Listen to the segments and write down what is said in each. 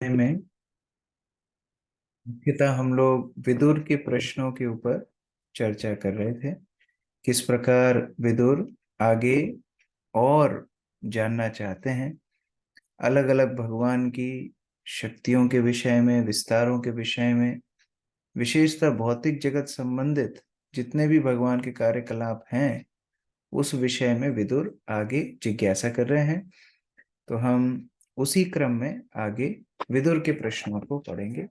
में मुख्यतः हम लोग विदुर के प्रश्नों के ऊपर चर्चा कर रहे थे। किस प्रकार विदुर आगे और जानना चाहते हैं, अलग अलग भगवान की शक्तियों के विषय में, विस्तारों के विषय में, विशेषतः भौतिक जगत संबंधित जितने भी भगवान के कार्यकलाप हैं उस विषय में विदुर आगे जिज्ञासा कर रहे हैं। तो हम उसी क्रम में आगे विदुर के प्रश्नों को पढ़ेंगे।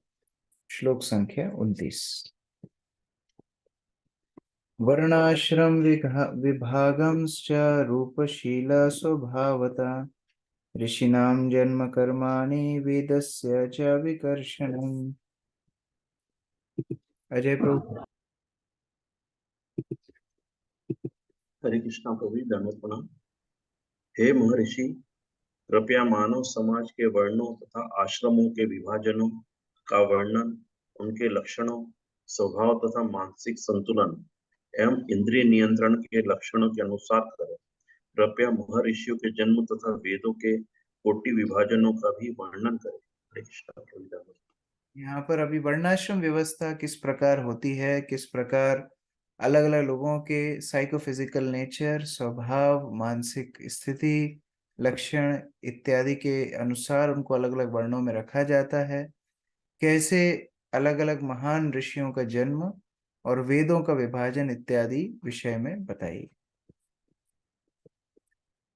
श्लोक संख्या 29। वर्णाश्रम विभागंश्च रूपशील स्वभावता ऋषीणां जन्म कर्माणि वेदस्य च विकर्षणम्। अजय प्रभु। हरे कृष्णा प्रभु, दंडवत प्रणाम। हे महर्षि, कृपया मानव समाज के वर्णों तथा आश्रमों के विभाजनों का वर्णन, उनके लक्षणों, स्वभाव तथा मानसिक संतुलन एवं इंद्रिय नियंत्रण के लक्षणों के अनुसार करें। कृपया महर्षियों के जन्म तथा वेदों के कोटि विभाजनों का भी वर्णन करें। हरे कृष्णा प्रभु, दंडवत। यहाँ पर अभी वर्णाश्रम व्यवस्था किस प्रकार होती है, किस प्रकार अलग अलग लोगों के साइकोफिजिकल नेचर, स्वभाव, मानसिक स्थिति, लक्षण इत्यादि के अनुसार उनको अलग अलग वर्णों में रखा जाता है, कैसे अलग अलग महान ऋषियों का जन्म और वेदों का विभाजन इत्यादि विषय में बताइए।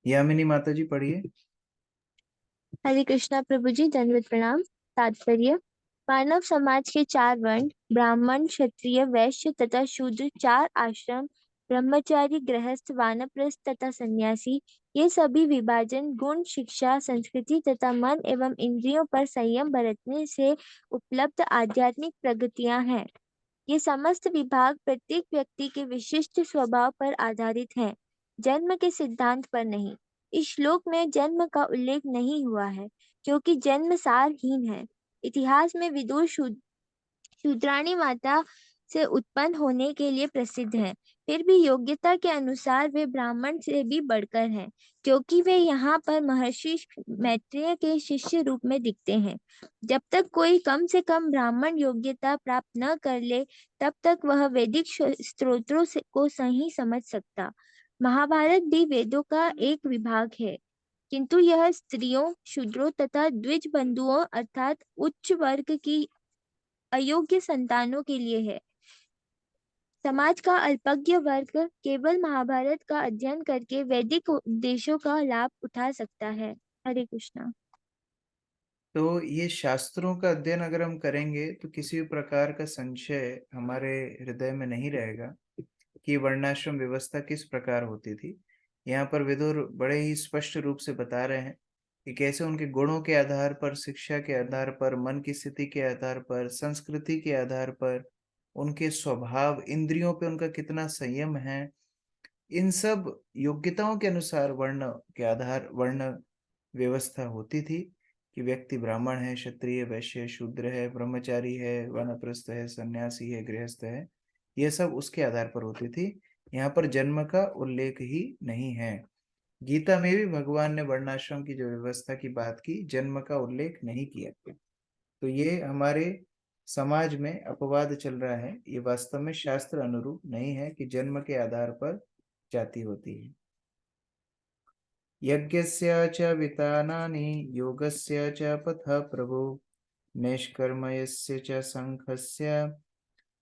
यामिनी माता जी पढ़िए। हरे कृष्णा प्रभु जी, दंडवत प्रणाम। तात्पर्य: मानव समाज के 4 वर्ण ब्राह्मण, क्षत्रिय, वैश्य तथा शूद्र, 4 आश्रम ब्रह्मचारी, गृहस्थ, वानप्रस्थ तथा सन्यासी, ये सभी विभाजन गुण, शिक्षा, संस्कृति तथा मन एवं इंद्रियों पर संयम बरतने से उपलब्ध आध्यात्मिक प्रगतियां हैं। ये समस्त विभाग प्रत्येक व्यक्ति के विशिष्ट स्वभाव पर आधारित हैं, जन्म के सिद्धांत पर नहीं। इस श्लोक में जन्म का उल्लेख नहीं हुआ है क्योंकि जन्म सारहीन है। इतिहास में विदुर शूद्राणी माता से उत्पन्न होने के लिए प्रसिद्ध हैं। फिर भी योग्यता के अनुसार वे ब्राह्मण से भी बढ़कर हैं, क्योंकि वे यहाँ पर महर्षि मैत्रेय के शिष्य रूप में दिखते हैं। जब तक कोई कम से कम ब्राह्मण योग्यता प्राप्त न कर ले, तब तक वह वैदिक स्त्रोत्रों को सही समझ सकता। महाभारत भी वेदों का एक विभाग है, किंतु यह स्त्रियों, शूद्रों तथा द्विज बंधुओं अर्थात उच्च वर्ग की अयोग्य संतानों के लिए है। समाज का अल्पज्ञ वर्ग केवल महाभारत का अध्ययन करके वैदिक उपदेशों का लाभ उठा सकता है। हरे कृष्णा। तो ये शास्त्रों का अध्ययन अगर हम करेंगे तो किसी भी प्रकार का संशय हमारे हृदय में नहीं रहेगा कि वर्णाश्रम व्यवस्था किस प्रकार होती थी। यहाँ पर विदुर बड़े ही स्पष्ट रूप से बता रहे हैं कि कैसे उनके गुणों के आधार पर, शिक्षा के आधार पर, मन की स्थिति के आधार पर, संस्कृति के आधार पर, उनके स्वभाव, इंद्रियों पे उनका कितना संयम है, इन सब योग्यताओं के अनुसार वर्ण व्यवस्था होती थी कि व्यक्ति ब्राह्मण है, क्षत्रिय, वैश्य, शूद्र है, ब्रह्मचारी है, वानप्रस्थ है, सन्यासी है, गृहस्थ है, यह सब उसके आधार पर होती थी। यहाँ पर जन्म का उल्लेख ही नहीं है। गीता में भी भगवान ने वर्णाश्रम की जो व्यवस्था की बात की, जन्म का उल्लेख नहीं किया। तो ये हमारे समाज में अपवाद चल रहा है, ये वास्तव में शास्त्र अनुरूप नहीं है कि जन्म के आधार पर जाति होती है। यज्ञस्य च वितानानि योगस्य च पथ प्रभु नैष्कर्म्यस्य च संघस्य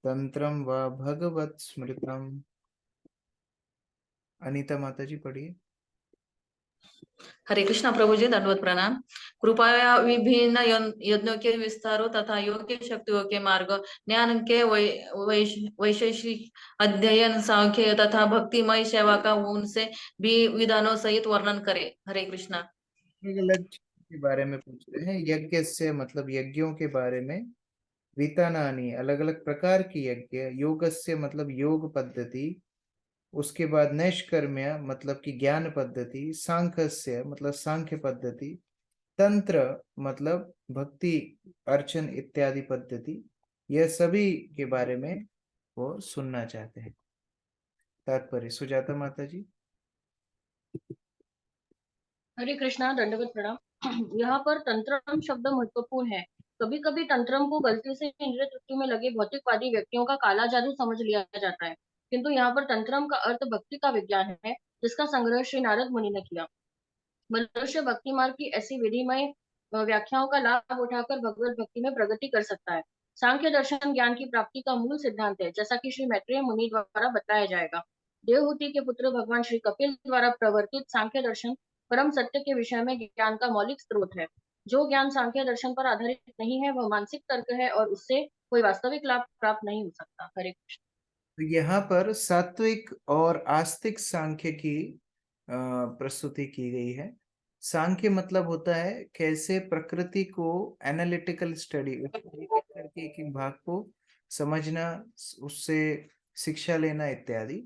तंत्रम व भगवत स्मृतम। अनीता माता जी पढ़िए। हरे कृष्णा प्रभु जी, दंडवत प्रणाम। कृपया विभिन्न यज्ञों के विस्तारों तथा योग के शक्तियों के मार्ग, ज्ञान के वैशेषिक अध्ययन, सांख्य तथा भक्तिमय सेवा का उनसे भी विधानों सहित वर्णन करें। हरे कृष्णा। अलग अलग के बारे में पूछ रहे हैं। यज्ञ से मतलब यज्ञों के बारे में, वितानानि अलग अलग प्रकार की यज्ञ, योगस्य मतलब योग पद्धति, उसके बाद नैष्कर्म्य मतलब कि ज्ञान पद्धति, सांख्यस्य मतलब सांख्य पद्धति, तंत्र मतलब भक्ति अर्चन इत्यादि पद्धति, यह सभी के बारे में वो सुनना चाहते हैं। तात्पर्य सुजाता माता जी। हरे कृष्णा, दंडवत प्रणाम। यहाँ पर तंत्रम शब्द महत्वपूर्ण है। कभी कभी तंत्रम को गलती से इंद्रिय तृप्ति में लगे भौतिकवादी व्यक्तियों का काला जादू समझ लिया जाता है, किंतु यहाँ पर तंत्रम का अर्थ भक्ति का विज्ञान है, जिसका संग्रह श्री नारद मुनि ने किया। मनुष्य भक्ति मार्ग की ऐसी विधिमय व्याख्याओं का लाभ उठाकर भगवत भक्ति में प्रगति कर सकता है। सांख्य दर्शन ज्ञान की प्राप्ति का मूल सिद्धांत है, जैसा कि श्री मैत्रेय मुनि द्वारा बताया जाएगा। देवहूति के पुत्र भगवान श्री कपिल द्वारा प्रवर्तित सांख्य दर्शन परम सत्य के विषय में ज्ञान का मौलिक स्रोत है। जो ज्ञान सांख्य दर्शन पर आधारित नहीं है, वह मानसिक तर्क है और उससे कोई वास्तविक लाभ प्राप्त नहीं हो सकता। हरे कृष्ण। तो यहाँ पर सात्विक और आस्तिक सांख्य की प्रस्तुति की गई है। सांख्य मतलब होता है कैसे प्रकृति को एनालिटिकल स्टडी करके एक एक भाग को समझना, उससे शिक्षा लेना इत्यादि।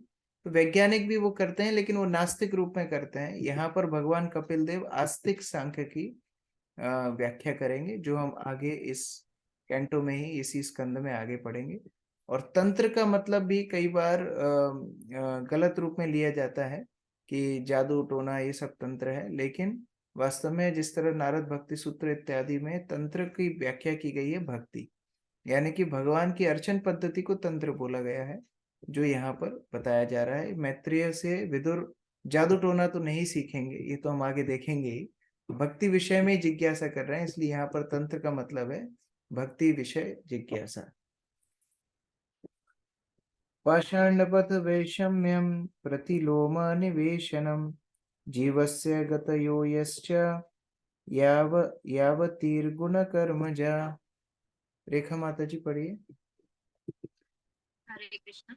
तो वैज्ञानिक भी वो करते हैं, लेकिन वो नास्तिक रूप में करते हैं। यहाँ पर भगवान कपिल देव आस्तिक सांख्य की व्याख्या करेंगे, जो हम आगे इस कैंटो में ही इसी स्कंद में आगे पढ़ेंगे। और तंत्र का मतलब भी कई बार गलत रूप में लिया जाता है कि जादू टोना ये सब तंत्र है, लेकिन वास्तव में जिस तरह नारद भक्ति सूत्र इत्यादि में तंत्र की व्याख्या की गई है भक्ति, यानी कि भगवान की अर्चन पद्धति को तंत्र बोला गया है, जो यहाँ पर बताया जा रहा है। मैत्रेय से विदुर जादू टोना तो नहीं सीखेंगे, ये तो हम आगे देखेंगे ही। भक्ति विषय में जिज्ञासा कर रहे हैं, इसलिए यहाँ पर तंत्र का मतलब है भक्ति विषय जिज्ञासा। पाषाण्डपथ वैषम्यं प्रतिलोम निवेशनम जीवस्य गतयो यश्च यावतीर्गुण कर्मजा। रेखा माता जी पढ़िए। हरे कृष्ण।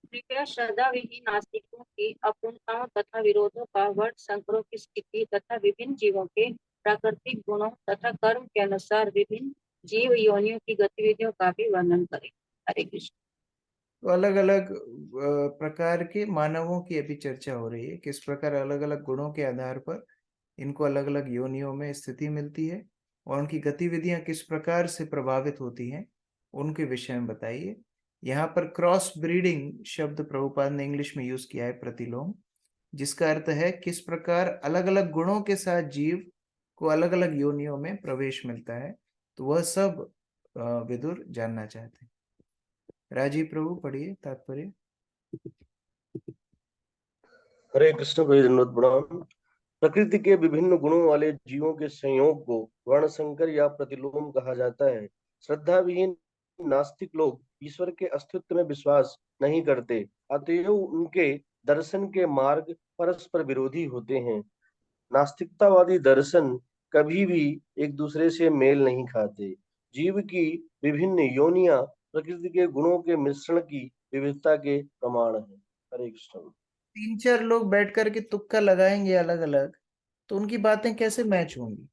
कृपया श्रद्धा विहीन नास्तिकों की अपूर्णताओं तथा विरोधों का वर्ण संकरों की स्थिति तथा विभिन्न जीवों के प्राकृतिक गुणों तथा कर्म के अनुसार विभिन्न जीव योनियों की गतिविधियों का भी वर्णन करें। हरे कृष्ण। तो अलग अलग प्रकार के मानवों की अभी चर्चा हो रही है, किस प्रकार अलग अलग गुणों के आधार पर इनको अलग अलग योनियों में स्थिति मिलती है और उनकी गतिविधियां किस प्रकार से प्रभावित होती हैं, उनके विषय में बताइए। यहाँ पर क्रॉस ब्रीडिंग शब्द प्रभुपाद ने इंग्लिश में यूज किया है, प्रतिलोम, जिसका अर्थ है किस प्रकार अलग अलग गुणों के साथ जीव को अलग अलग योनियों में प्रवेश मिलता है। तो वह सब विदुर जानना चाहते हैं। राजीव प्रभु पढ़िए तात्पर्य। हरे कृष्ण भाई, धन्यवाद प्रणाम। प्रकृति के विभिन्न गुणों वाले जीवों के संयोग को वर्णशंकर या प्रतिलोम कहा जाता है। श्रद्धा विहीन नास्तिक लोग ईश्वर के अस्तित्व में विश्वास नहीं करते, अतएव उनके दर्शन के मार्ग परस्पर विरोधी होते हैं। नास्तिकतावादी दर्शन कभी भी एक दूसरे से मेल नहीं खाते। जीव की विभिन्न योनियां प्रकृति के गुणों के मिश्रण की विविधता के प्रमाण है। हरे कृष्ण। 3-4 लोग बैठ कर के तुक्का लगाएंगे अलग अलग, तो उनकी बातें कैसे मैच होंगी?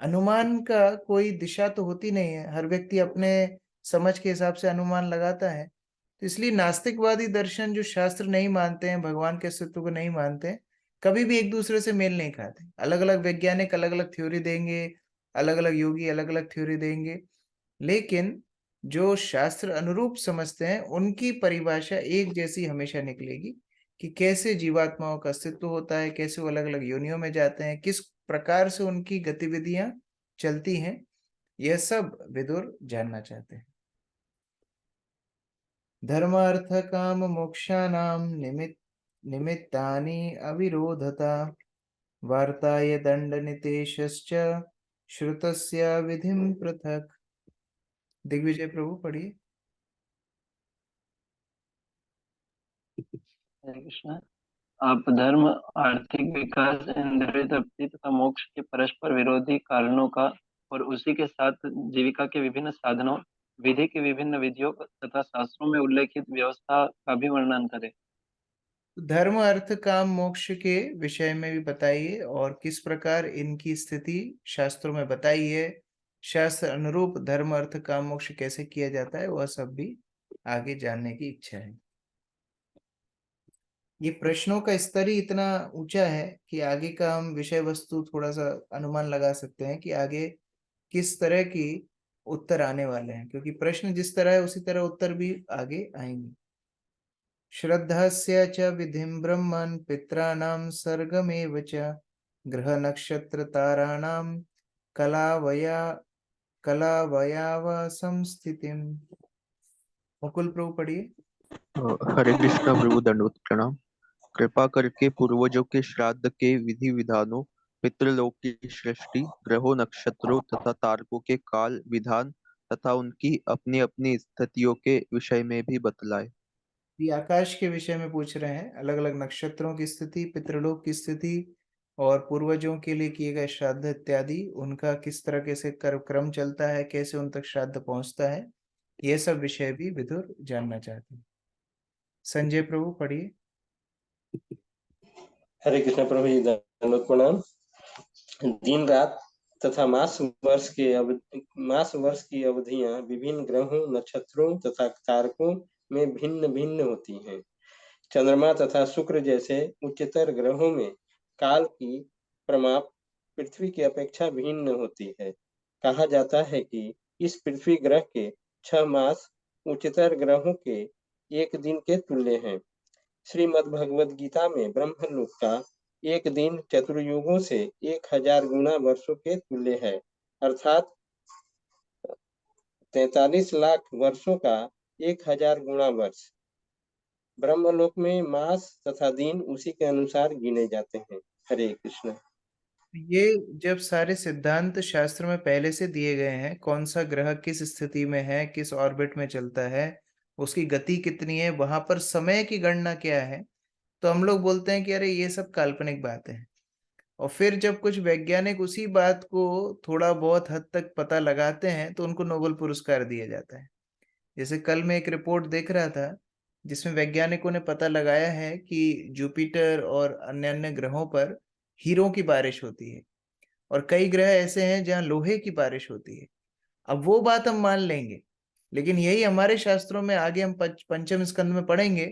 अनुमान का कोई दिशा तो होती नहीं है, हर व्यक्ति अपने समझ के हिसाब से अनुमान लगाता है। तो इसलिए नास्तिकवादी दर्शन जो शास्त्र नहीं मानते हैं, भगवान के अस्तित्व को नहीं मानते हैं, कभी भी एक दूसरे से मेल नहीं खाते। अलग अलग वैज्ञानिक अलग अलग थ्योरी देंगे, अलग अलग योगी अलग अलग थ्योरी देंगे, लेकिन जो शास्त्र अनुरूप समझते हैं उनकी परिभाषा एक जैसी हमेशा निकलेगी कि कैसे जीवात्माओं का अस्तित्व होता है, कैसे वो अलग अलग योनियों में जाते हैं, किस प्रकार से उनकी गतिविधियां चलती हैं, यह सब विदुर जानना चाहते हैं। धर्म अर्थ काम मोक्षानाम निमित्तानि अविरोधता वार्ताय दंड नितेशश्च श्रुतस्य विधिं पृथक। दिग्विजय प्रभु पढ़िए। हरे कृष्ण। आप धर्म, आर्थिक विकास, इंद्रिय तृप्ति तथा मोक्ष के परस्पर विरोधी कारणों का और उसी के साथ जीविका के विभिन्न साधनों, विधि के विभिन्न विधियों तथा शास्त्रों में उल्लेखित व्यवस्था का भी वर्णन करें। धर्म अर्थ काम मोक्ष के विषय में भी बताइए और किस प्रकार इनकी स्थिति शास्त्रों में बताई है, शास्त्र अनुरूप धर्म अर्थ काम मोक्ष कैसे किया जाता है, वह सब भी आगे जानने की इच्छा है। ये प्रश्नों का स्तर ही इतना ऊंचा है कि आगे का हम विषय वस्तु थोड़ा सा अनुमान लगा सकते हैं कि आगे किस तरह की उत्तर आने वाले हैं, क्योंकि प्रश्न जिस तरह है उसी तरह उत्तर भी आगे आएंगे। श्रद्धस्य च विधिं ब्रह्मन् पित्राणां सर्गमेव च ग्रह नक्षत्र ताराणाम कलावयाव संस्थितिम। मुकुल प्रभु पढ़िए। हरे कृष्णा प्रभु, दंडवत प्रणाम। कृपा करके पूर्वजों के श्राद्ध के विधि विधानों, पितृलोक की सृष्टि, ग्रहों नक्षत्रों तथा तारकों के काल विधान तथा उनकी अपनी अपनी स्थितियों के विषय में भी बतलाए। ये आकाश के विषय में पूछ रहे हैं, अलग अलग नक्षत्रों की स्थिति, पितृलोक की स्थिति और पूर्वजों के लिए किए गए श्राद्ध इत्यादि, उनका किस तरह से क्रम चलता है, कैसे उन तक श्राद्ध पहुंचता है, ये सब विषय भी विदुर जानना चाहते हैं। संजय प्रभु पढ़िए। हरे कृष्ण प्रभु जी, दंडवत प्रणाम। दिन रात तथा मास वर्ष की अवधियां विभिन्न ग्रहों, नक्षत्रों तथा तारकों में भिन्न भिन्न होती हैं। चंद्रमा तथा शुक्र जैसे उच्चतर ग्रहों में काल की प्रमाप पृथ्वी की अपेक्षा भिन्न होती है। कहा जाता है कि इस पृथ्वी ग्रह के 6 मास उच्चतर ग्रहों के एक दिन के तुल्य हैं। श्रीमद् भगवद गीता में ब्रह्मलोक का एक दिन चतुर्युगों से 1000 गुना वर्षों के तुल्य है, अर्थात 43 लाख वर्षों का 1000 गुना वर्ष। ब्रह्मलोक में मास तथा दिन उसी के अनुसार गिने जाते हैं। हरे कृष्ण। ये जब सारे सिद्धांत शास्त्र में पहले से दिए गए हैं, कौन सा ग्रह किस स्थिति में है, किस ऑर्बिट में चलता है, उसकी गति कितनी है, वहां पर समय की गणना क्या है, तो हम लोग बोलते हैं कि अरे ये सब काल्पनिक बातें हैं। और फिर जब कुछ वैज्ञानिक उसी बात को थोड़ा बहुत हद तक पता लगाते हैं तो उनको नोबेल पुरस्कार दिया जाता है। जैसे कल मैं एक रिपोर्ट देख रहा था जिसमें वैज्ञानिकों ने पता लगाया है कि जुपिटर और अन्य अन्य ग्रहों पर हीरों की बारिश होती है और कई ग्रह ऐसे हैं जहां लोहे की बारिश होती है। अब वो बात हम मान लेंगे, लेकिन यही हमारे शास्त्रों में आगे हम पंचम स्कंद में पढ़ेंगे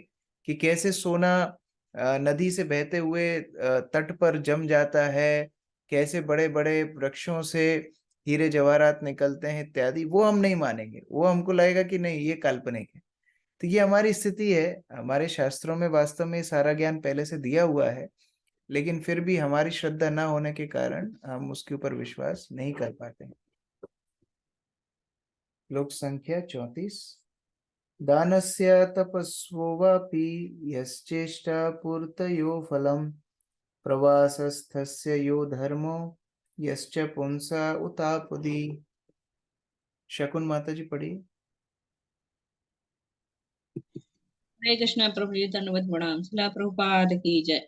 कि कैसे सोना नदी से बहते हुए तट पर जम जाता है, कैसे बड़े बड़े वृक्षों से हीरे जवाहरात निकलते हैं इत्यादि। वो हम नहीं मानेंगे, वो हमको लगेगा कि नहीं ये काल्पनिक है। तो ये हमारी स्थिति है। हमारे शास्त्रों में वास्तव में सारा ज्ञान पहले से दिया हुआ है, लेकिन फिर भी हमारी श्रद्धा न होने के कारण हम उसके ऊपर विश्वास नहीं कर पाते हैं। श्लोक संख्या 34। दानस्य तपस्वो वापि यश्चेष्टा पूर्तयो फलम् प्रवासस्थस्य यो धर्मो यश्च पुंसा उतापदी। शकुन माता जी पढ़िए। हरे कृष्णा प्रभु जी, धन्यवाद प्रणाम। शिला प्रभुपाद की जय।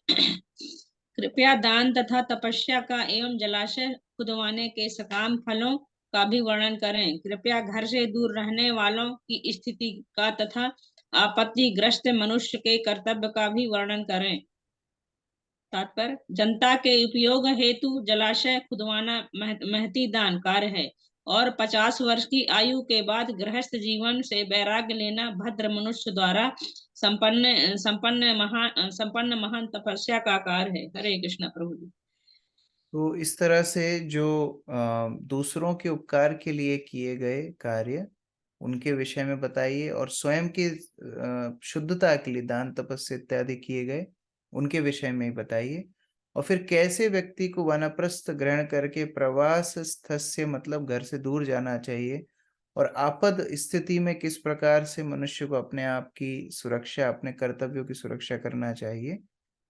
कृपया दान तथा तपस्या का एवं जलाशय खुदवाने के सकाम फलों का भी वर्णन करें। कृपया घर से दूर रहने वालों की स्थिति का तथा आपत्तिग्रस्त मनुष्य के कर्तव्य का भी वर्णन करें। तात्पर्य, जनता के उपयोग हेतु जलाशय खुदवाना महती दान कार्य है और 50 वर्ष की आयु के बाद गृहस्थ जीवन से वैराग्य लेना भद्र मनुष्य द्वारा संपन्न महान तपस्या का कार्य है। हरे कृष्णा प्रभु जी। तो इस तरह से जो दूसरों के उपकार के लिए किए गए कार्य उनके विषय में बताइए, और स्वयं की शुद्धता के लिए दान तपस्या इत्यादि किए गए उनके विषय में बताइए। और फिर कैसे व्यक्ति को वानप्रस्थ ग्रहण करके प्रवास स्थस्य मतलब घर से दूर जाना चाहिए, और आपद स्थिति में किस प्रकार से मनुष्य को अपने आप की सुरक्षा, अपने कर्तव्यों की सुरक्षा करना चाहिए,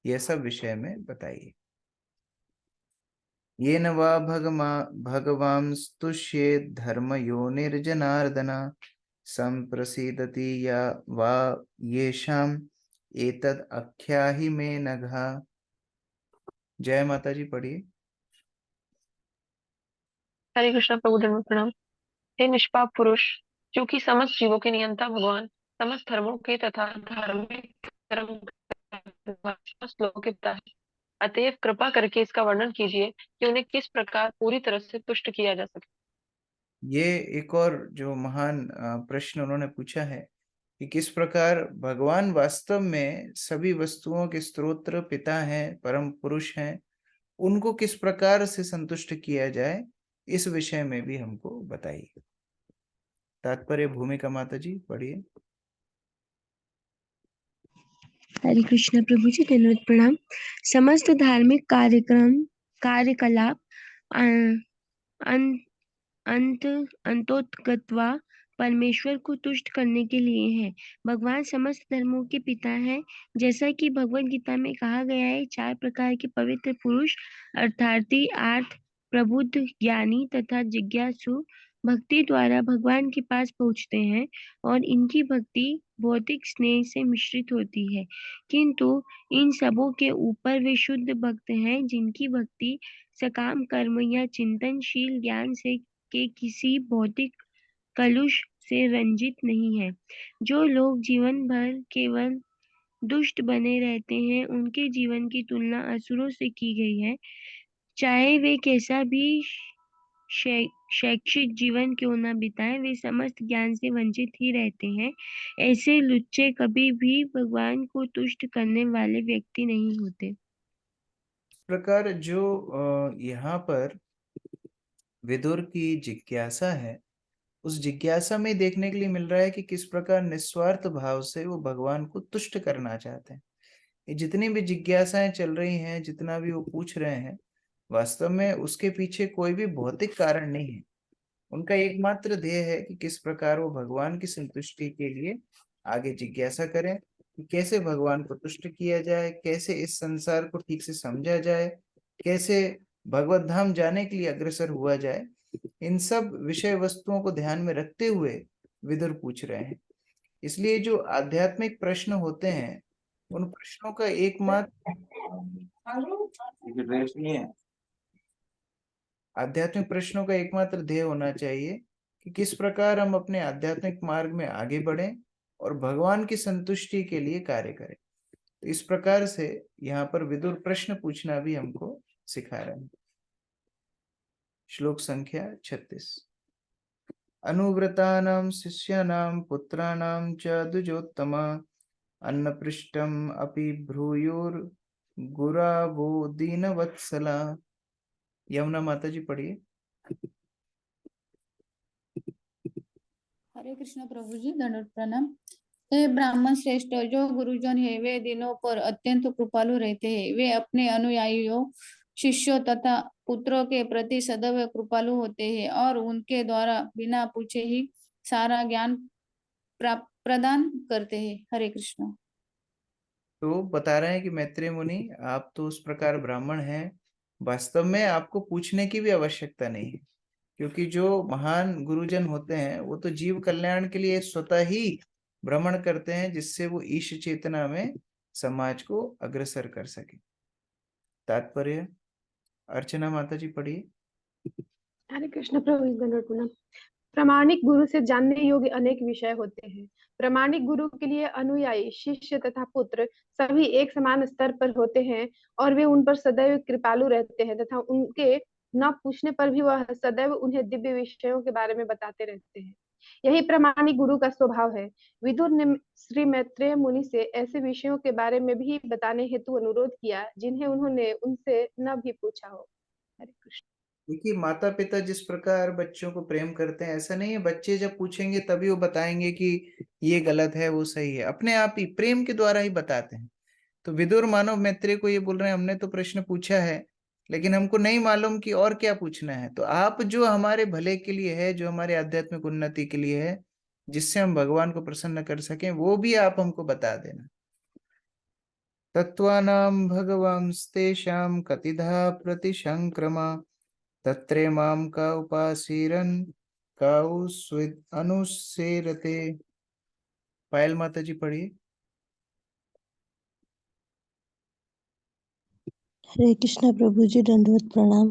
यह सब विषय में बताइए। येन वा भगवांस्तुष्येत् धर्मयोनिर्जनार्दन संप्रसीदति या वा येषाम् एतद् आख्याहि मे नघा। जय माता जी पढ़िए। हरे कृष्णा प्रभु, दंडवत प्रणाम। हे निष्पाप पुरुष, क्योंकि समस्त जीवों के नियंता भगवान समस्त धर्मों के तथा धार्मिक कर्म समस्त लोगों के पिता है, अतएव कृपा करके इसका वर्णन कीजिए कि उन्हें किस प्रकार पूरी तरह से तुष्ट किया जा सके। ये एक और जो महान प्रश्न उन्होंने पूछा है कि किस प्रकार भगवान वास्तव में सभी वस्तुओं के स्रोत पिता हैं, परम पुरुष हैं, उनको किस प्रकार से संतुष्ट किया जाए, इस विषय में भी हमको बताइए। तात्पर्य भूमिका माता जी पढ़िए। हरे कृष्ण प्रभु जी, धन्यवाद प्रणाम। समस्त धार्मिक कार्यक्रम कार्यकलाप अंतोत्गत्वा परमेश्वर को तुष्ट करने के लिए है। भगवान समस्त धर्मों के पिता हैं। जैसा कि भगवत गीता में कहा गया है, 4 प्रकार के पवित्र पुरुष अर्थार्थी, आर्थ, प्रबुद्ध, ज्ञानी तथा जिज्ञासु भक्ति द्वारा भगवान के पास पहुंचते हैं और इनकी भक्ति भौतिक स्नेह से मिश्रित होती है, किंतु इन सबों के ऊपर वे शुद्ध भक्त हैं जिनकी भक्ति सकाम कर्म या चिंतनशील ज्ञान से के किसी भौतिक कलुष से रंजित नहीं है। जो लोग जीवन भर केवल दुष्ट बने रहते हैं, उनके जीवन की तुलना असुरों से की गई है। चाहे वे कैसा भी शैक्षिक जीवन क्यों न बिताएं, वे समस्त ज्ञान से वंचित ही रहते हैं। ऐसे लुच्चे कभी भी भगवान को तुष्ट करने वाले व्यक्ति नहीं होते। इस प्रकार जो यहाँ पर विदुर की जिज्ञासा है, उस जिज्ञासा में देखने के लिए मिल रहा है कि किस प्रकार निस्वार्थ भाव से वो भगवान को तुष्ट करना चाहते हैं। ये जितनी भी जिज्ञासाएं चल रही हैं, जितना भी वो पूछ रहे हैं, वास्तव में उसके पीछे कोई भी भौतिक कारण नहीं है। उनका एकमात्र ध्येय है कि किस प्रकार वो भगवान की संतुष्टि के लिए आगे जिज्ञासा करें, कि कैसे भगवान को तुष्ट किया जाए, कैसे इस संसार को ठीक से समझा जाए, कैसे भगवत धाम जाने के लिए अग्रसर हुआ जाए। इन सब विषय वस्तुओं को ध्यान में रखते हुए विदुर पूछ रहे हैं। इसलिए जो आध्यात्मिक प्रश्न होते हैं, उन प्रश्नों का आध्यात्मिक प्रश्नों का एकमात्र ध्येय होना चाहिए कि किस प्रकार हम अपने आध्यात्मिक मार्ग में आगे बढ़ें और भगवान की संतुष्टि के लिए कार्य करें। तो इस प्रकार से यहाँ पर विदुर प्रश्न पूछना भी हमको सिखा रहे हैं। श्लोक संख्या 36। अनुव्रतानां शिष्यानां पुत्राणां च द्विजोत्तम अन्नपृष्ठम् अपि भ्रूयोर गुरावो दीनवत्सला। यमुना माता जी पढ़िए। हरे कृष्ण प्रभु जी, दंडवत प्रणाम। हे ब्राह्मण श्रेष्ठ, जो गुरुजन है वे दिनों पर अत्यंत कृपालु रहते हैं। वे अपने अनुयायियों, शिष्यों तथा पुत्रों के प्रति सदैव कृपालु होते हैं और उनके द्वारा बिना पूछे ही सारा ज्ञान प्रदान करते हैं। हरे कृष्ण। तो बता रहे हैं कि मैत्रेय मुनि, आप तो उस प्रकार ब्राह्मण हैं, वास्तव में आपको पूछने की भी आवश्यकता नहीं है, क्योंकि जो महान गुरुजन होते हैं वो तो जीव कल्याण के लिए स्वतः ही भ्रमण करते हैं, जिससे वो ईश चेतना में समाज को अग्रसर कर सके। तात्पर्य अर्चना माता जी पढ़िए। हरे कृष्ण प्रभु। प्रामाणिक गुरु से जानने योग्य अनेक विषय होते हैं। प्रामाणिक गुरु के लिए अनुयायी, शिष्य तथा पुत्र सभी एक समान स्तर पर होते हैं और वे उन पर सदैव कृपालु रहते हैं तथा उनके न पूछने पर भी वह सदैव उन्हें दिव्य विषयों के बारे में बताते रहते हैं। यही प्रामाणिक गुरु का स्वभाव है। विदुर ने श्री मैत्रेय मुनि से ऐसे विषयों के बारे में भी बताने हेतु अनुरोध किया जिन्हें उन्होंने उनसे न भी पूछा हो। हरे कृष्ण। देखिए, माता पिता जिस प्रकार बच्चों को प्रेम करते हैं, ऐसा नहीं है बच्चे जब पूछेंगे तभी वो बताएंगे कि ये गलत है, वो सही है। अपने आप ही प्रेम के द्वारा ही बताते हैं। तो विदुर मानव मैत्रेय को ये बोल रहे हैं, हमने तो प्रश्न पूछा है, लेकिन हमको नहीं मालूम कि और क्या पूछना है। तो आप जो हमारे भले के लिए है, जो हमारे आध्यात्मिक उन्नति के लिए है, जिससे हम भगवान को प्रसन्न कर सकें, वो भी आप हमको बता देना। तत्वानां भगवांस्तेषां कतिधा प्रतिशंक्रमा तत्रे माम का उपासीरन काउ स्विद अनुसेरते। पायल माता जी पढ़िए। हरे कृष्ण प्रभु जी, दंडवत प्रणाम।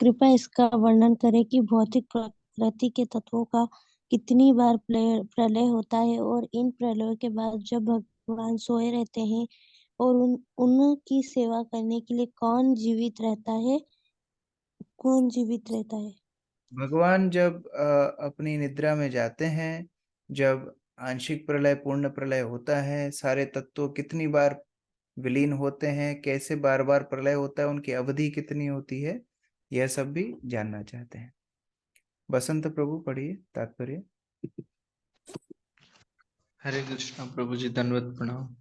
कृपया इसका वर्णन करें कि भौतिक प्रकृति के तत्वों का कितनी बार प्रलय होता है और इन प्रलयों के बाद जब भगवान सोए रहते हैं और उनकी सेवा करने के लिए कौन जीवित रहता है? भगवान जब अपनी निद्रा में जाते हैं, जब आंशिक प्रलय पूर्ण प्रलय होता है, सारे तत्व कितनी बार विलीन होते हैं, कैसे बार बार प्रलय होता है, उनकी अवधि कितनी होती है, यह सब भी जानना चाहते हैं। बसंत प्रभु पढ़िए तात्पर्य। हरे कृष्ण प्रभु जी, दंडवत प्रणाम।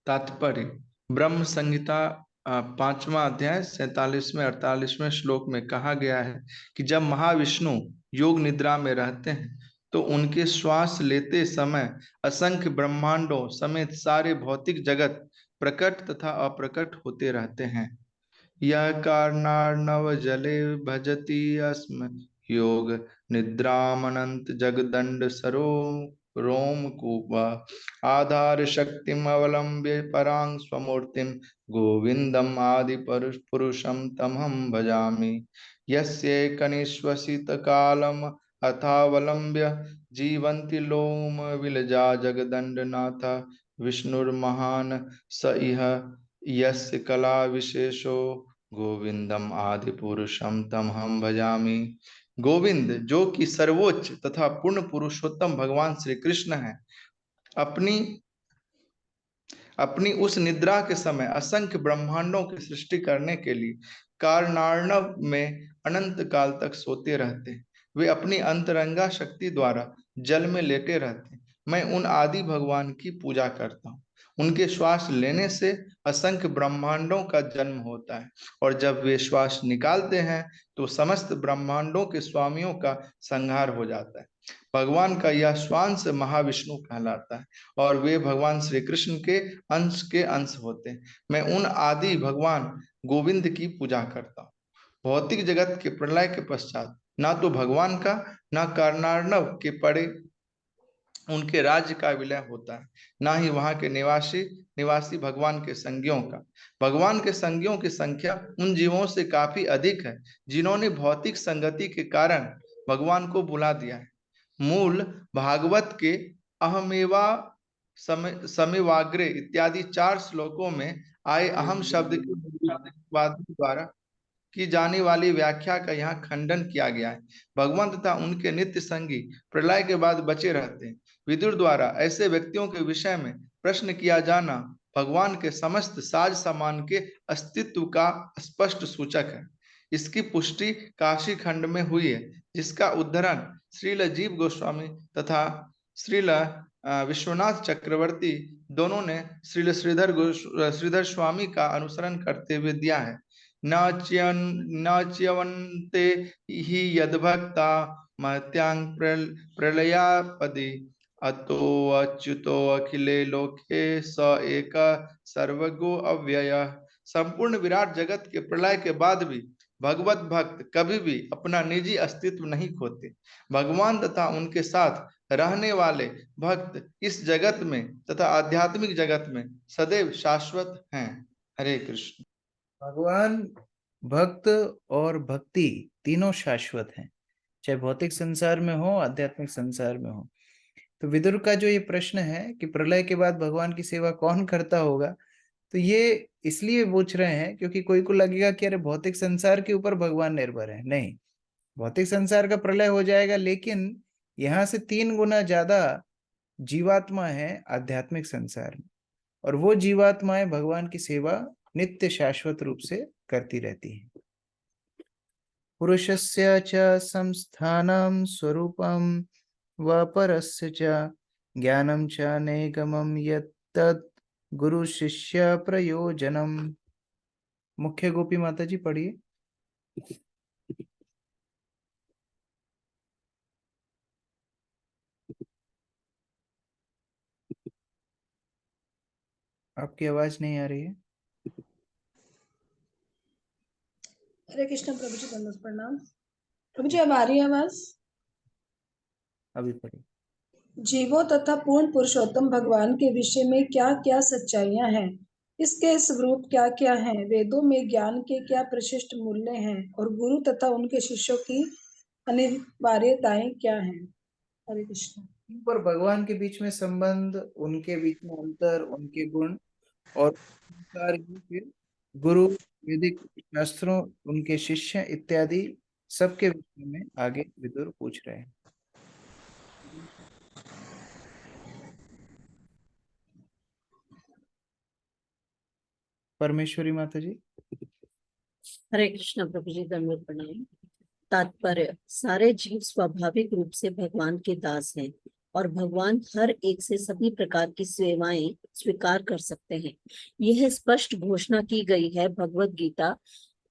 तात्पर्य ब्रह्म संहिता 5वां अध्याय 47वें 48वें श्लोक में कहा गया है कि जब महाविष्णु योग निद्रा में रहते हैं तो उनके श्वास लेते समय असंख्य ब्रह्मांडों समेत सारे भौतिक जगत प्रकट तथा अप्रकट होते रहते हैं। यह कारणार्णव जले भजति अस्म योग निद्रामनंत जगदंड सरो रोमकूप आधार शक्तिम अवलंब्य परां स्वमूर्तिम गोविंदम आदि पुरुषम तमहं भजामि। यस्यैकनिश्वसित कालम अथावलंब्य जीवन्ति लोम विलजा जगदंडनाथ विष्णुर्महान स इह यस्य कला विशेषो गोविंदम आदि पुरुषम तमहं भजामि। गोविंद जो कि सर्वोच्च तथा पूर्ण पुरुषोत्तम भगवान श्री कृष्ण है, अपनी उस निद्रा के समय असंख्य ब्रह्मांडों की सृष्टि करने के लिए कारणार्णव में अनंत काल तक सोते रहते हैं। वे अपनी अंतरंगा शक्ति द्वारा जल में लेटे रहते हैं। मैं उन आदि भगवान की पूजा करता हूँ। उनके श्वास लेने से असंख्य ब्रह्मांडों का जन्म होता है और जब वे श्वास निकालते हैं तो समस्त ब्रह्मांडों के स्वामियों का संहार हो जाता है। भगवान का यह श्वास महाविष्णु कहलाता है और वे भगवान श्री कृष्ण के अंश होते हैं। मैं उन आदि भगवान गोविंद की पूजा करता हूँ। भौतिक जगत के प्रलय के पश्चात ना तो भगवान का ना कारणार्णव के पड़े उनके राज्य का विलय होता है, ना ही वहां के निवासी भगवान के संगियों का। भगवान के संगियों की संख्या उन जीवों से काफी अधिक है जिन्होंने भौतिक संगति के कारण भगवान को भुला दिया है। मूल भागवत के अहमेवा समेवाग्रे इत्यादि 4 श्लोकों में आए अहम शब्द के द्वारा की जाने वाली व्याख्या का यहाँ खंडन किया गया है। भगवान तथा उनके नित्य संगी प्रलय के बाद बचे रहते हैं। विदुर द्वारा ऐसे व्यक्तियों के विषय में प्रश्न किया जाना भगवान के समस्त साज सामान के अस्तित्व का स्पष्ट सूचक है। इसकी पुष्टि काशी खंड में हुई है, जिसका उद्धरण श्रील जीव गोस्वामी तथा श्रील विश्वनाथ चक्रवर्ती दोनों ने श्रील श्रीधर स्वामी का अनुसरण करते हुए दिया है। न च्यवन्ते हि यद्भक्ता महत्यां प्रलयापदि अतो अच्युतो अखिले लोके स एक सर्वगो अव्यय। संपूर्ण विराट जगत के प्रलय के बाद भी भगवत भक्त कभी भी अपना निजी अस्तित्व नहीं खोते। भगवान तथा उनके साथ रहने वाले भक्त इस जगत में तथा आध्यात्मिक जगत में सदैव शाश्वत हैं। हरे कृष्ण। भगवान, भक्त और भक्ति तीनों शाश्वत हैं, चाहे भौतिक संसार में हो आध्यात्मिक संसार में हो। तो विदुर का जो ये प्रश्न है कि प्रलय के बाद भगवान की सेवा कौन करता होगा, तो ये इसलिए पूछ रहे हैं क्योंकि कोई को लगेगा कि अरे भौतिक संसार के ऊपर भगवान निर्भर है। नहीं, भौतिक संसार का प्रलय हो जाएगा, लेकिन यहाँ से 3 गुना ज्यादा जीवात्मा है आध्यात्मिक संसार में, और वो जीवात्माएं भगवान की सेवा नित्य शाश्वत रूप से करती रहती हैं। पुरुषस्य च संस्थानं स्वरूपं व परस्य च ज्ञानं च नैगमं यत्तत् गुरु शिष्य प्रयोजनम। मुख्य गोपी माता जी पढ़िए। आपकी आवाज नहीं आ रही है। हरे कृष्ण प्रभु जी, दंडवत प्रणाम। प्रभु जी अब आ रही है आवाज? अभी पढ़िए। जीवों तथा पूर्ण पुरुषोत्तम भगवान के विषय में क्या क्या सच्चाइयां हैं, इसके स्वरूप क्या क्या हैं, वेदों में ज्ञान के क्या प्रशिष्ट मूल्य हैं और गुरु तथा उनके शिष्यों की अनिवार्यताएं क्या हैं। हरे कृष्ण। पर भगवान के बीच में संबंध, उनके बीच में अंतर, उनके गुण और फिर गुरु, वैदिक शास्त्रों, उनके शिष्य इत्यादि सबके विषय में आगे विदुर पूछ रहे हैं। परमेश्वरी माता जी। हरे कृष्ण प्रभु जी, दंडवत प्रणाम। तात्पर्य: सारे जीव स्वाभाविक रूप से भगवान के दास हैं, और भगवान हर एक से सभी प्रकार की सेवाएं स्वीकार कर सकते हैं। यह स्पष्ट घोषणा की गई है भगवत गीता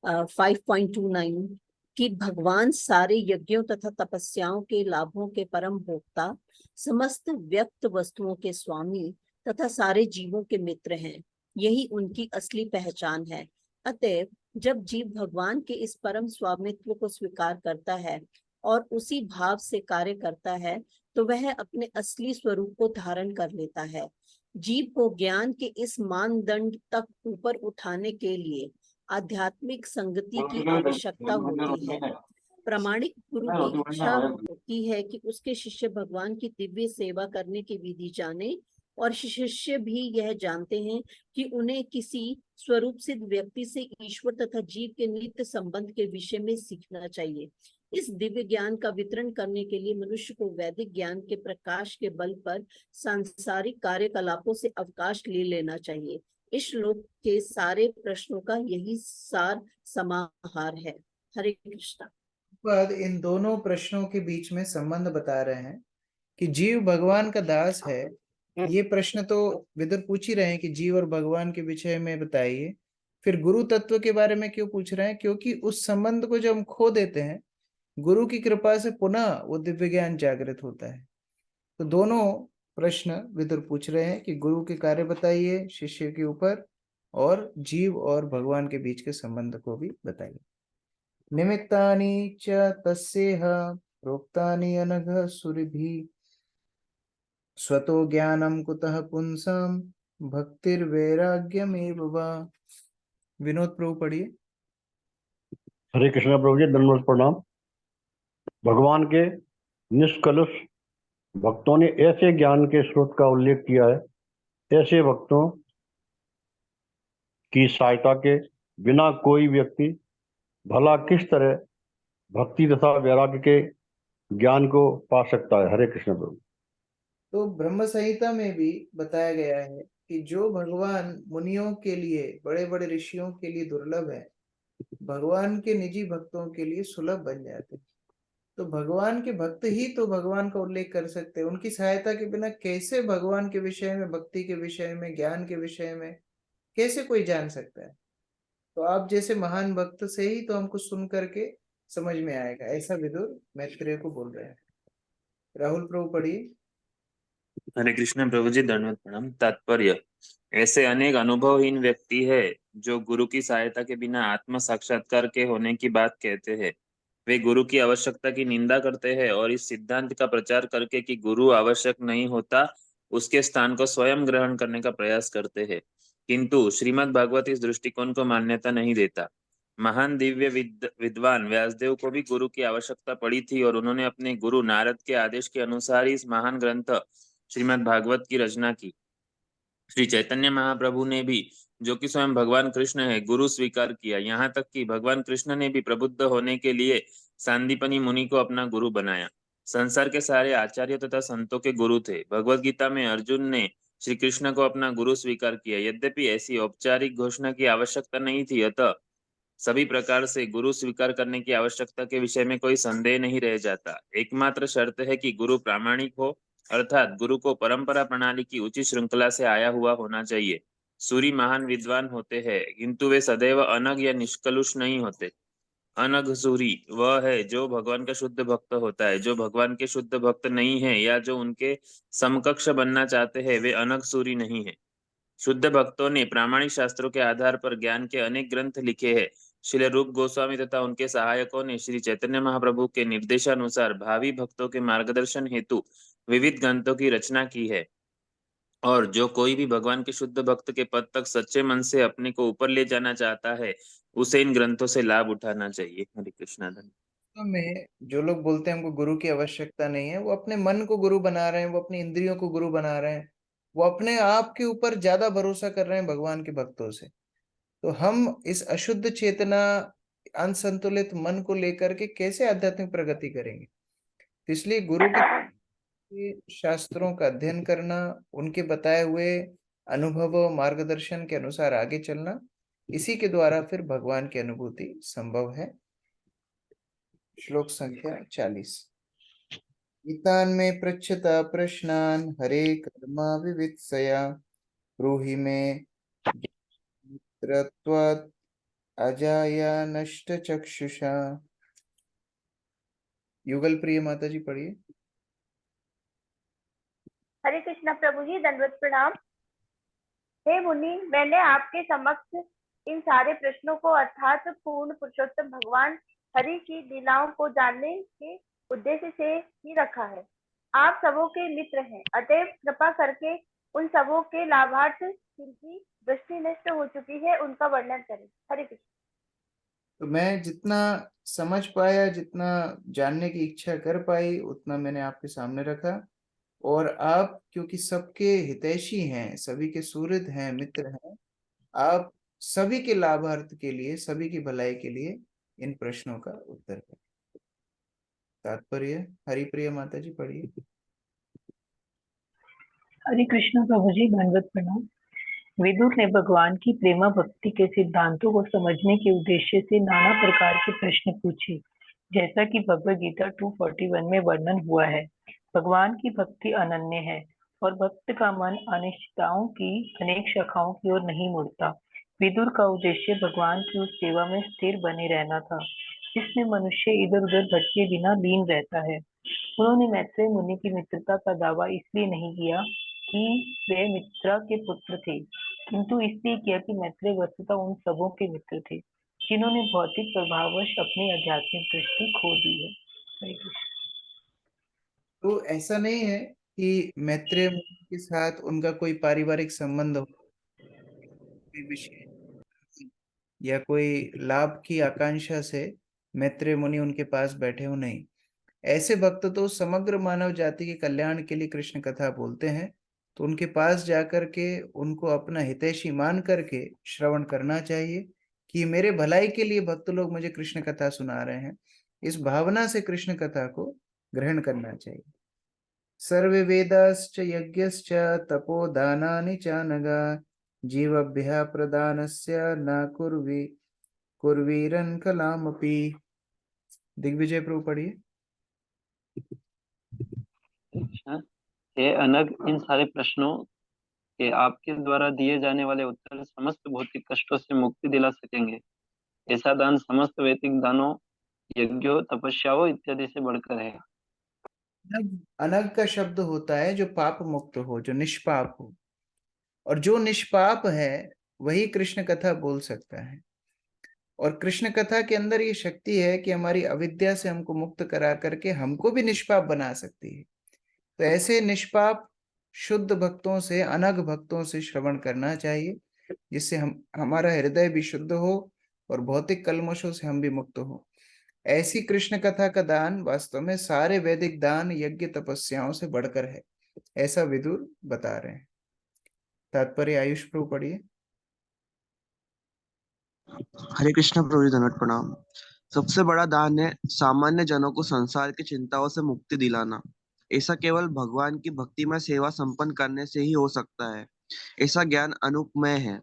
5.29 कि भगवान सारे यज्ञों तथा तपस्याओं के लाभों के परम भोक्ता, समस्त व्यक्त वस्तुओं के स्वामी तथा सारे जीवों के मित्र हैं। यही उनकी असली पहचान है। अतएव जब जीव भगवान के इस परम स्वामित्व को स्वीकार करता है और उसी भाव से कार्य करता है तो वह अपने असली स्वरूप को धारण कर लेता है। जीव को ज्ञान के इस मानदंड तक ऊपर उठाने के लिए आध्यात्मिक संगति की आवश्यकता होती है। प्रामाणिक गुरु की इच्छा होती है कि उसके शिष्य भगवान की दिव्य सेवा करने की विधि जाने और शिष्य भी यह जानते हैं कि उन्हें किसी स्वरूप सिद्ध व्यक्ति से ईश्वर तथा जीव के नित्य संबंध के विषय में सीखना चाहिए। इस दिव्य ज्ञान का वितरण करने के लिए मनुष्य को वैदिक ज्ञान के प्रकाश के बल पर सांसारिक कार्यकलापों से अवकाश ले लेना चाहिए। इस श्लोक के सारे प्रश्नों का यही सार समाहार है। हरे कृष्णा। बाद इन दोनों प्रश्नों के बीच में संबंध बता रहे हैं कि जीव भगवान का दास है। ये प्रश्न तो विदुर पूछ ही रहे हैं कि जीव और भगवान के विषय में बताइए। फिर गुरु तत्व के बारे में क्यों पूछ रहे हैं? क्योंकि उस संबंध को जब हम खो देते हैं, गुरु की कृपा से पुनः वो दिव्य ज्ञान जागृत होता है। तो दोनों प्रश्न विदुर पूछ रहे हैं कि गुरु के कार्य बताइए शिष्य के ऊपर, और जीव और भगवान के बीच के संबंध को भी बताइए। निमित्तानि च तस्येह प्रोक्तानि अनघ सुरभिः स्वतो ज्ञानम कुतः पुंसाम भक्तिर्वैराग्यमेव वा। विनोद प्रभु पढ़िए। हरे कृष्णा प्रभु जी, दंडवत प्रणाम। भगवान के निष्कलुष भक्तों ने ऐसे ज्ञान के स्रोत का उल्लेख किया है। ऐसे भक्तों की सहायता के बिना कोई व्यक्ति भला किस तरह भक्ति तथा वैराग्य के ज्ञान को पा सकता है। हरे कृष्ण प्रभु। तो ब्रह्म संहिता में भी बताया गया है कि जो भगवान मुनियों के लिए, बड़े बड़े ऋषियों के लिए दुर्लभ है, भगवान के निजी भक्तों के लिए सुलभ बन जाते हैं। तो भगवान के भक्त ही तो भगवान का उल्लेख कर सकते हैं। उनकी सहायता के बिना कैसे भगवान के विषय में, भक्ति के विषय में, ज्ञान के विषय में कैसे कोई जान सकता है? तो आप जैसे महान भक्त से ही तो हमको सुन करके समझ में आएगा, ऐसा विदुर मैत्रेय को बोल रहे हैं। राहुल प्रभु पढ़िए। हरे कृष्ण प्रभु जी, दंडवत प्रणाम। तात्पर्य: ऐसे अनेक अनुभवहीन व्यक्ति है जो गुरु की सहायता के बिना आत्म साक्षात्कार के होने की बात कहते हैं। वे गुरु की आवश्यकता की निंदा करते हैं और इस सिद्धांत का प्रचार करके कि गुरु आवश्यक नहीं होता, उसके स्थान को स्वयं ग्रहण करने का प्रयास करते हैं। किंतु श्रीमद् भागवत इस दृष्टिकोण को मान्यता नहीं देता। महान दिव्य विद्वान व्यासदेव को भी गुरु की आवश्यकता पड़ी थी और उन्होंने अपने गुरु नारद के आदेश के अनुसार इस महान ग्रंथ श्रीमद् भागवत की रचना की। श्री चैतन्य महाप्रभु ने भी, जो कि स्वयं भगवान कृष्ण है, गुरु स्वीकार किया। यहाँ तक कि भगवान कृष्ण ने भी प्रबुद्ध होने के लिए सांदीपनी मुनि को अपना गुरु बनाया। संसार के सारे आचार्य तथा संतों के गुरु थे। भगवत गीता में अर्जुन ने श्री कृष्ण को अपना गुरु स्वीकार किया। यद्यपि ऐसी औपचारिक घोषणा की आवश्यकता नहीं थी, अतः सभी प्रकार से गुरु स्वीकार करने की आवश्यकता के विषय में कोई संदेह नहीं रह जाता। एकमात्र शर्त है कि गुरु प्रामाणिक हो, अर्थात गुरु को परंपरा प्रणाली की उचित श्रृंखला से आया हुआ होना चाहिए। सूरी महान विद्वान होते हैं, किंतु वे सदैव अनग या निष्कलुष नहीं होते। अनग सूरी वह है जो भगवान का शुद्ध भक्त होता है। जो भगवान के शुद्ध भक्त नहीं है या जो उनके समकक्ष बनना चाहते हैं, वे अनग सूरी नहीं है। शुद्ध भक्तों ने प्रामाणिक शास्त्रों के आधार पर ज्ञान के अनेक ग्रंथ लिखे हैं। श्री रूप गोस्वामी तथा उनके सहायकों ने श्री चैतन्य महाप्रभु के निर्देशानुसार भावी भक्तों के मार्गदर्शन हेतु विविध ग्रंथों की रचना की है। और जो कोई भी भगवान के शुद्ध भक्त के पद तक सच्चे मन से अपने को ऊपर ले जाना चाहता है, उसे इन ग्रंथों से लाभ उठाना चाहिए। हरे कृष्णा। में जो लोग बोलते हैं हमको गुरु की आवश्यकता नहीं है, वो अपने मन को गुरु बना रहे हैं, वो अपनी इंद्रियों को गुरु बना रहे हैं, वो अपने आप के ऊपर ज्यादा भरोसा कर रहे हैं भगवान के भक्तों से। तो हम इस अशुद्ध चेतना, अनसंतुलित मन को लेकर के कैसे आध्यात्मिक प्रगति करेंगे? तो इसलिए गुरु के शास्त्रों का अध्ययन करना, उनके बताए हुए अनुभव और मार्गदर्शन के अनुसार आगे चलना, इसी के द्वारा फिर भगवान की अनुभूति संभव है। श्लोक संख्या 40। गीतान् मे पृच्छता प्रश्नान् हरे कर्मा विवित्सया ब्रूहि मे मित्रत्वात् अजाया नष्ट चक्षुषा। युगल प्रिय माता जी पढ़िए। हरे कृष्णा प्रभु जी, दंडवत प्रणाम। हे मुनि, मैंने आपके समक्ष इन सारे प्रश्नों को अर्थात पूर्ण पुरुषोत्तम भगवान हरि की लीलाओं को जानने के उद्देश्य से ही रखा है। आप सबों के मित्र हैं, अतएव कृपा करके उन सबों के लाभार्थ जिनकी दृष्टि नष्ट हो चुकी है उनका वर्णन करें। हरे कृष्ण। तो मैं जितना समझ पाया, जितना जानने की इच्छा कर पाई, उतना मैंने आपके सामने रखा। और आप क्योंकि सबके हितैषी हैं, सभी के सुहृद हैं, मित्र हैं, आप सभी के लाभार्थ के लिए, सभी की भलाई के लिए इन प्रश्नों का उत्तर करें। तात्पर्य हरिप्रिय माता जी पढ़िए। हरे कृष्ण प्रभु जी, दंडवत प्रणाम। विदुर ने भगवान की प्रेमा भक्ति के सिद्धांतों को समझने के उद्देश्य से नाना प्रकार के प्रश्न पूछे, जैसा कि भगवद गीता 241 में वर्णन हुआ है। भगवान की भक्ति अनन्य है और भक्त का मन अनिश्चितताओं की अनेक शाखाओं की ओर नहीं मुड़ता। विदुर का उद्देश्य भगवान की उस सेवा में स्थिर बने रहना था जिसमें मनुष्य इधर उधर भटके बिना लीन रहता है। उन्होंने मैत्रेय मुनि की मित्रता का दावा इसलिए नहीं किया कि वे मित्रा के पुत्र थे, किंतु इसलिए किया कि मैत्रेय वस्तुतः उन सबों के मित्र थे जिन्होंने भौतिक प्रभाववश अपनी आध्यात्मिक दृष्टि खो दी है। हरे कृष्ण। तो ऐसा नहीं है कि मैत्रेय मुनि के साथ उनका कोई पारिवारिक संबंध हो, कोई विशेष या कोई लाभ की आकांक्षा से मैत्रेय मुनि उनके पास बैठे हो, नहीं। ऐसे भक्त तो समग्र मानव जाति के कल्याण के लिए कृष्ण कथा बोलते हैं, तो उनके पास जाकर के उनको अपना हितैषी मान करके श्रवण करना चाहिए कि मेरे भलाई के लिए भक्त लोग मुझे कृष्ण कथा सुना रहे हैं। इस भावना से कृष्ण कथा को ग्रहण करना चाहिए। सर्वे वेदाश्च यज्ञश्च तपो दानानि च नगा जीवभ्यः प्रदानस्य न कुर्वीरन् कलामपि। दिग्विजय प्रभु पढ़िए। अच्छा, हे अनग, इन सारे प्रश्नों के आपके द्वारा दिए जाने वाले उत्तर समस्त भौतिक कष्टों से मुक्ति दिला सकेंगे। ऐसा दान समस्त वैदिक दानों, यज्ञों, तपस्याओं इत्यादि से बढ़कर है। अनग का शब्द होता है जो पाप मुक्त हो, जो निष्पाप हो, और जो निष्पाप है वही कृष्ण कथा बोल सकता है। और कृष्ण कथा के अंदर ये शक्ति है कि हमारी अविद्या से हमको मुक्त करा करके हमको भी निष्पाप बना सकती है। तो ऐसे निष्पाप शुद्ध भक्तों से, अनग भक्तों से श्रवण करना चाहिए, जिससे हमारा हृदय भी शुद्ध हो और भौतिक कल्मशों से हम भी मुक्त हो। ऐसी कृष्ण कथा का दान वास्तव में सारे वैदिक दान, यज्ञ, तपस्याओं से बढ़कर है, ऐसा विदुर बता रहे हैं। तात्पर्य आयुष प्रभु पढ़िए। हरे कृष्ण प्रभु जी, दंडवत प्रणाम। सबसे बड़ा दान है सामान्य जनों को संसार की चिंताओं से मुक्ति दिलाना। ऐसा केवल भगवान की भक्ति में सेवा संपन्न करने से ही हो सकता है। ऐसा ज्ञान अनुपमय है।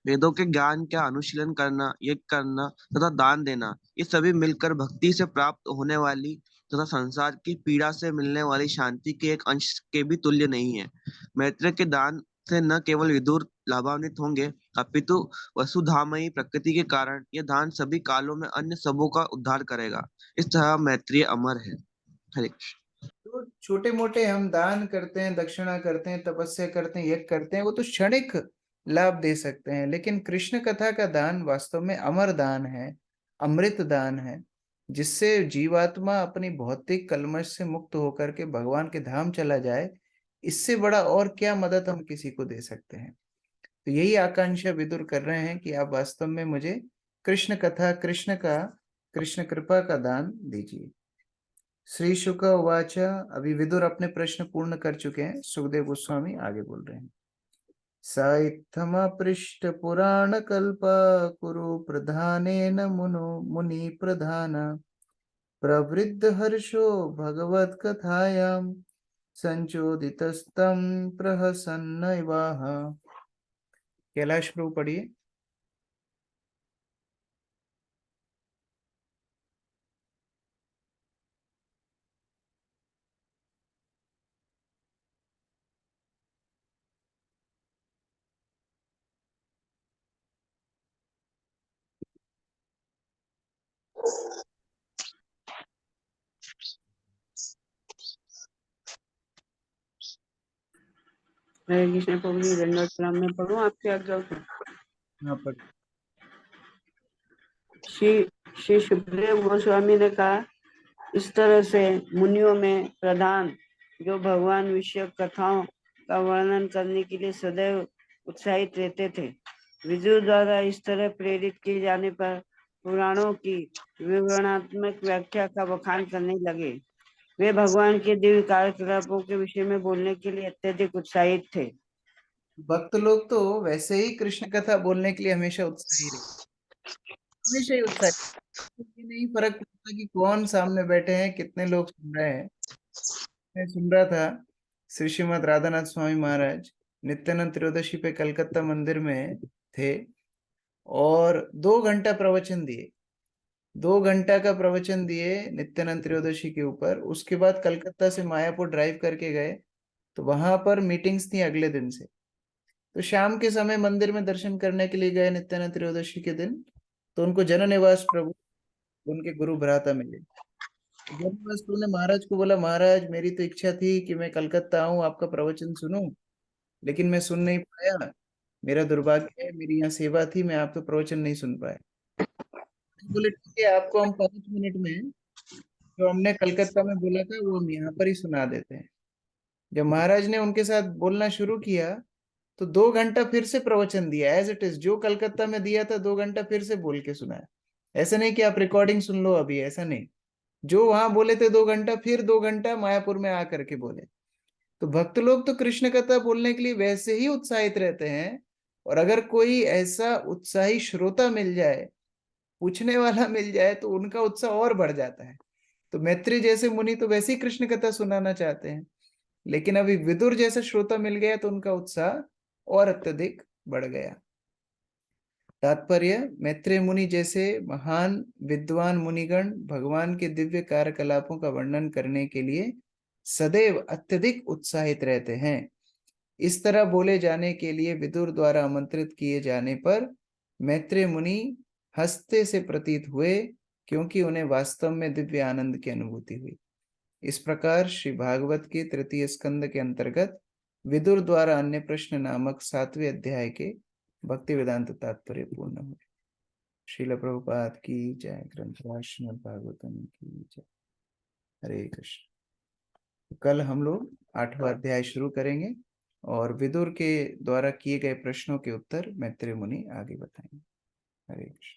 वेदों के ज्ञान का अनुशीलन करना, यज्ञ करना तथा दान देना, ये सभी मिलकर भक्ति से प्राप्त होने वाली तथा संसार की पीड़ा से मिलने वाली शांति के एक अंश के भी तुल्य नहीं है। मैत्रेय के दान से न केवल विदुर लाभान्वित होंगे, अपितु वसुधामयी प्रकृति के कारण यह दान सभी कालों में अन्य सबों का उद्धार करेगा। इस तरह मैत्रेय अमर है। हरे कृष्ण। तो छोटे मोटे हम दान करते हैं, दक्षिणा करते हैं, तपस्या करते हैं, यज्ञ करते हैं, वो तो क्षणिक लाभ दे सकते हैं, लेकिन कृष्ण कथा का दान वास्तव में अमर दान है, अमृत दान है, जिससे जीवात्मा अपनी भौतिक कलमश से मुक्त होकर के भगवान के धाम चला जाए। इससे बड़ा और क्या मदद हम किसी को दे सकते हैं। तो यही आकांक्षा विदुर कर रहे हैं कि आप वास्तव में मुझे कृष्ण कथा, कृष्ण कृपा का दान दीजिए। श्री शुक उवाच। अभी विदुर अपने प्रश्न पूर्ण कर चुके हैं। सुखदेव गोस्वामी आगे बोल रहे हैं। साइत्थमपृष्ठ पुराण कल्प कुरु प्रधानेन मुनि प्रधान प्रवृद्ध हर्षो भगवत कथायाम संचोदितस्तं प्रहसन्नैवाह। कैलाश प्रभु पढ़िए। हरे कृष्ण प्रभु जी, दंडवत प्रणाम। मैं पढ़ूं आपके आज्ञा से? हाँ पर श्री सुखदेव गोस्वामी ने कहा, इस तरह से मुनियों में प्रधान जो भगवान विषय कथाओं का वर्णन करने के लिए सदैव उत्साहित रहते थे, विदुर द्वारा इस तरह प्रेरित किए जाने पर पुराणों की विवरणात्मक व्याख्या का बखान करने लगे। वे भगवान के दिव्य कार्यकलापों के विषय में बोलने के लिए अत्यधिक उत्साहित थे। भक्त लोग तो वैसे ही कृष्ण कथा बोलने के लिए हमेशा उत्साही रहे, हमेशा ही उत्साही। ये नहीं फर्क पड़ता कि कौन सामने बैठे हैं, कितने लोग सुन रहे हैं। मैं सुन रहा था श्री श्रीमद राधानाथ स्वामी महाराज नित्यानंद त्रयोदशी पे कलकत्ता मंदिर में थे और 2 घंटा प्रवचन दिए। 2 घंटा का प्रवचन दिए नित्यानंद त्रयोदशी के ऊपर। उसके बाद कलकत्ता से मायापुर ड्राइव करके गए, तो वहां पर मीटिंग्स थी अगले दिन से। तो शाम के समय मंदिर में दर्शन करने के लिए गए नित्यानंद त्रयोदशी के दिन, तो उनको जननिवास प्रभु उनके गुरु भ्राता मिले। जननिवास प्रभु ने महाराज को बोला, महाराज मेरी तो इच्छा थी कि मैं कलकत्ता आऊं, आपका प्रवचन सुनूं, लेकिन मैं सुन नहीं पाया। मेरा दुर्भाग्य है, मेरी यहाँ सेवा थी, मैं आपका प्रवचन नहीं सुन पाया। बोले ठीक है, आपको हम 5 मिनट में जो हमने कलकत्ता में बोला था वो हम यहाँ पर ही सुना देते हैं। जब महाराज ने उनके साथ बोलना शुरू किया तो 2 घंटा फिर से प्रवचन दिया, एज इट इज जो कलकत्ता में दिया था 2 घंटा फिर से बोल के सुनाया। ऐसा नहीं कि आप रिकॉर्डिंग सुन लो अभी, ऐसा नहीं। जो वहां बोले थे 2 घंटा, फिर 2 घंटा मायापुर में आकर के बोले। तो भक्त लोग तो कृष्ण कथा बोलने के लिए वैसे ही उत्साहित रहते हैं, और अगर कोई ऐसा उत्साही श्रोता मिल जाए, पूछने वाला मिल जाए, तो उनका उत्साह और बढ़ जाता है। तो मैत्री जैसे मुनि तो वैसे ही कृष्ण कथा सुनाना चाहते हैं, लेकिन अभी विदुर जैसा श्रोता मिल गया तो उनका उत्साह और अत्यधिक बढ़ गया। तात्पर्य, मैत्रेय मुनि जैसे महान विद्वान मुनिगण भगवान के दिव्य कार्यकलापों का वर्णन करने के लिए सदैव अत्यधिक उत्साहित रहते हैं। इस तरह बोले जाने के लिए विदुर द्वारा आमंत्रित किए जाने पर मैत्रेय मुनि हंसते से प्रतीत हुए, क्योंकि उन्हें वास्तव में दिव्य आनंद की अनुभूति हुई। इस प्रकार श्री भागवत के तृतीय स्कंद के अंतर्गत विदुर द्वारा अन्य प्रश्न नामक 7वें अध्याय के भक्ति वेदांत तात्पर्य पूर्ण हुए। श्रील प्रभुपाद की जय। ग्रंथराज श्रीमद् भागवतम की जय। हरे कृष्ण। कल हम लोग 8वां अध्याय शुरू करेंगे और विदुर के द्वारा किए गए प्रश्नों के उत्तर मैत्रेय मुनि आगे बताएंगे। हरे कृष्ण।